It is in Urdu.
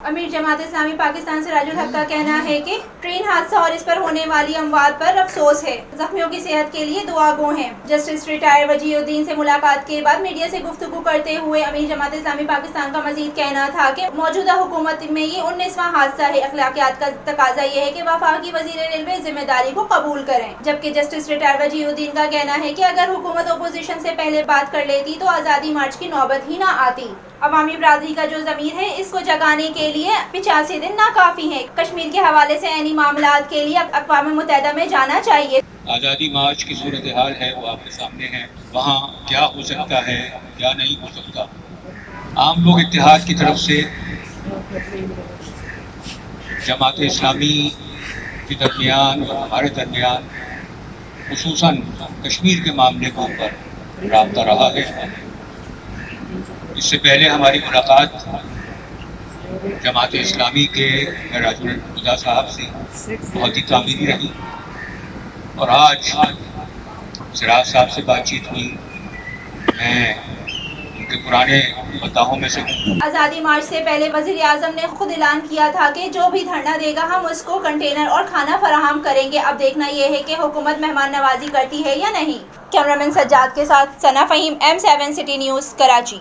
امیر جماعت اسلامی پاکستان سے راج الحق کا کہنا ہے کہ ٹرین حادثہ اور اس پر ہونے والی اموات پر افسوس ہے، زخمیوں کی صحت کے لیے دعا گو ہیں۔ جسٹس ریٹائر وجیہ الدین سے ملاقات کے بعد میڈیا سے گفتگو کرتے ہوئے امیر جماعت اسلامی پاکستان کا مزید کہنا تھا کہ موجودہ حکومت میں یہ 19واں حادثہ ہے۔ اخلاقیات کا تقاضا یہ ہے کہ وفاقی وزیر ریلوے ذمہ داری کو قبول کریں، جبکہ جسٹس ریٹائر وجیہ الدین کا کہنا ہے کہ اگر حکومت اپوزیشن سے پہلے بات کر لیتی تو آزادی مارچ کی نوبت ہی نہ آتی۔ عوامی برادری کا جو ضمیر ہے اس کو جگانے کے لیے 85 دن ناکافی ہیں۔ کشمیر کے حوالے سے عینی معاملات کے لیے اقوام متحدہ میں جانا چاہیے۔ آزادی مارچ کی صورتحال ہے وہ آپ کے سامنے ہے، وہاں کیا ہو سکتا ہے کیا نہیں ہو سکتا۔ عام لوگ اتحاد کی طرف سے جماعت اسلامی کے درمیان اور ہمارے درمیان خصوصاً کشمیر کے معاملے کے اوپر رابطہ رہا ہے۔ اس سے پہلے ہماری ملاقات جماعت اسلامی کے راج الحق صاحب سے بہت ہی تعمیری رہی، اور آج سراج صاحب سے بات چیت ہوئی۔ میں ان کے پرانے مداحوں میں سے ہوں۔ آزادی مارچ سے پہلے وزیر اعظم نے خود اعلان کیا تھا کہ جو بھی دھرنا دے گا ہم اس کو کنٹینر اور کھانا فراہم کریں گے۔ اب دیکھنا یہ ہے کہ حکومت مہمان نوازی کرتی ہے یا نہیں۔ کیمرامین سجاد کے ساتھ Sana Fahim, M7 city news, Karachi.